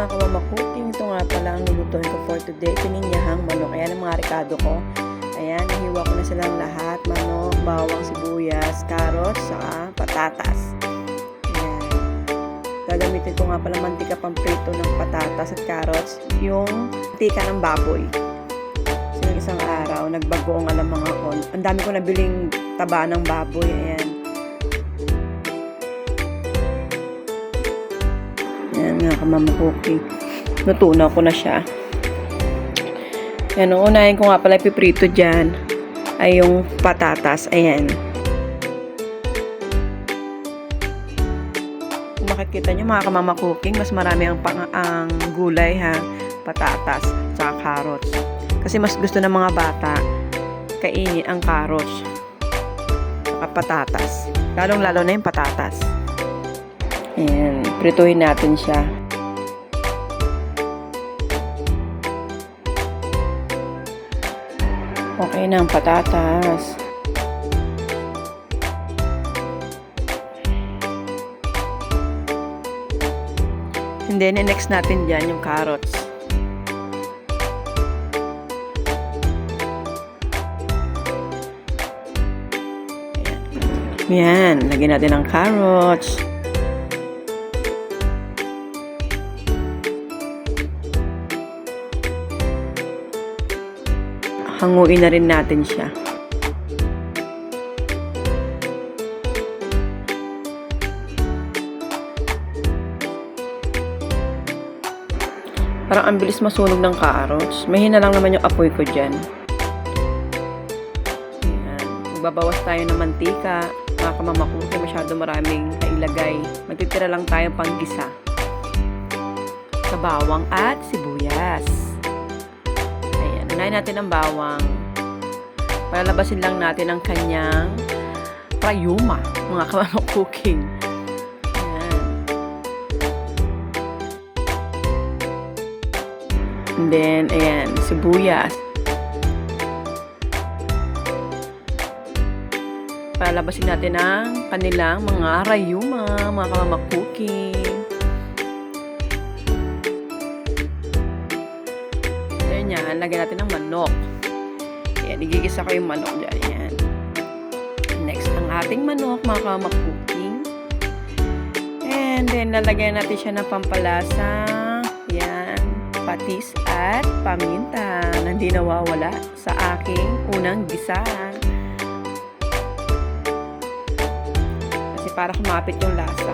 mga kamamakuking. Ito nga pala ang nilutuin ko for today. Pininyahang manok. Ayan ang mga rekado ko. Ayan, nahiwa ko na silang lahat. Manok, bawang, sibuyas, carrots, saka patatas. Ayan. Gagamitin ko nga pala mantika pamprito ng patatas at carrots. Yung mantika ng baboy. So, yung isang araw, nagbago ang alam mga kon. Ang dami ko nabiling taba ng baboy. Ayan. Ayan nga kamamakuking. Natunaw ko na siya. Ayan, unahin ko nga pala ipiprito dyan ay yung patatas. Ayan. Kung makikita nyo mga kamamakuking, mas marami ang gulay ha. Patatas, saka carrots. Kasi mas gusto ng mga bata kainin ang carrots saka patatas. Lalong-lalo na yung patatas. Ayan, prituhin natin siya. Okay na ang patatas. And then, next natin dyan yung carrots. Ayan, lagyan natin ng carrots. Hanguin na rin natin siya. Parang ang bilis masunog ng carrots. Mahina lang naman yung apoy ko dyan. Ayan. Magbabawas tayo ng mantika. Mga kamamakuking, masyado maraming nailagay. Magtitira lang tayo panggisa sa bawang at sibuyas. Unahin natin ang bawang. Palalabasin lang natin ang kanyang rayuma, mga kamamakuking. Ayan. And then, ayan, sibuyas. Palalabasin natin ang kanilang mga rayuma, mga kamamakuking. Yan, lagyan natin ng manok. Ayan, igigisa ko yung manok dyan. Ayan. Next, ang ating manok, mga kamamakuking. And then, lalagyan natin siya ng pampalasa. Ayan, patis at paminta na hindi nawawala sa aking unang gisa. Kasi para kumapit yung lasa.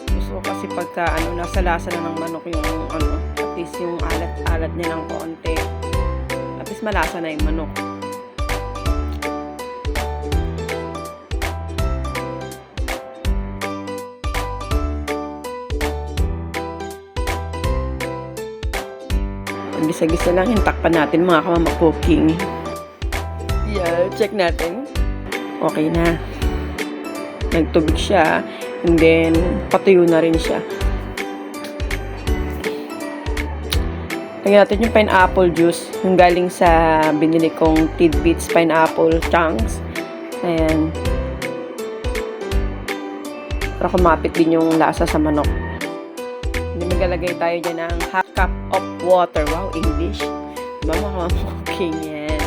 Gusto ko kasi pagka nasa lasa na ng manok yung at least yung alat-alat niya ng konti. At least malasa na yung manok. Gisa-gisa lang, takpan natin mga kamamakuking. Yeah, check natin. Okay na. Nagtubig siya. And then, patuyo na rin siya. Lagyan natin yung pineapple juice. Yung galing sa binili kong tidbits pineapple chunks. Ayan. Para kumapit din yung lasa sa manok. Hindi maglalagay tayo dyan ng half cup of water. Wow, English. Diba mga cooking yan?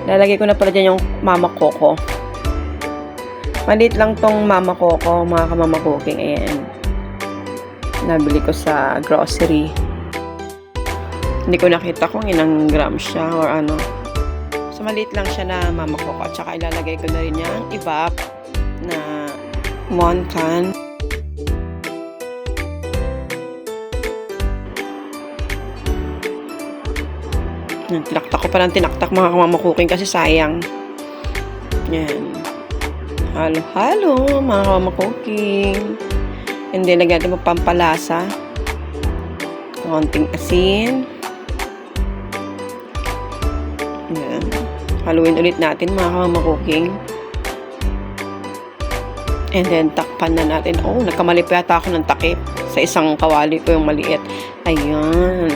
Lalagay ko na pala dyan yung mama coco. Maliit lang tong mama coco, mga kamamakuking. Ayan. Nabili ko sa grocery. Hindi ko nakita kung ilang gram siya or ano. So, maliit lang siya na mama coco. At saka ilalagay ko na rin yung evap na moncan. Tinaktak ko pa ng tinaktak mga kamamakuking kasi sayang. Yan. Halo-halo mga kamamakuking. And then, lagyan natin pampalasa. Konting asin. Yan. Haluin ulit natin mga kamamakuking. And then, takpan na natin. Oh, nagkamali pa yata ako ng takip. Sa isang kawali ko yung maliit. Ayan.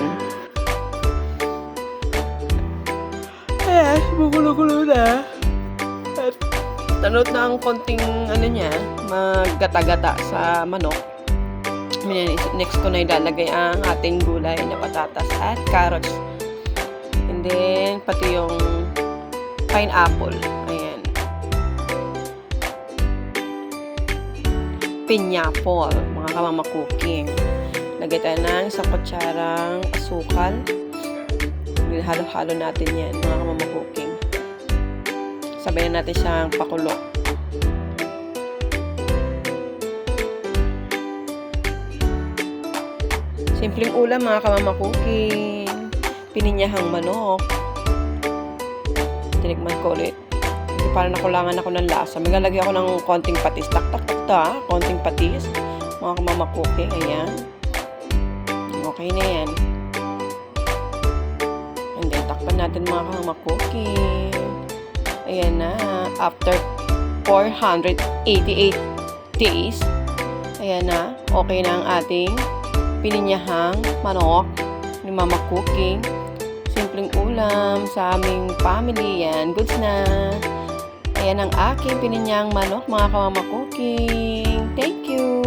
Nanood na ang konting ano niya, maggata-gata sa manok. Next ko na ilalagay ang ating gulay na patatas at carrots. And then, pati yung pineapple. Ayan. Pineapple, mga kamama cooking. Lagay tayo ng isang kutsarang asukal. Halo-halo natin yan, mga kamama cooking. Sabayan natin siyang pakulo. Simpleng ulam, mga kamama cooking. Pininyahang manok. Tinikman ko ulit. Kasi parang nakulangan ako ng lasa. Maglalagay ako ng konting patis. Tak-tak-tak, konting patis. Mga kamama cooking. Ayan. Okay na yan. And then, takpan natin mga kamama cooking. Ayan na. After 488 days. Ayan na. Okay na ang ating pininyahang manok ni Mama Cooking. Simpleng ulam sa aming family. Yan, goods na. Ayan ang aking pininyahang manok, mga kamama cooking. Thank you!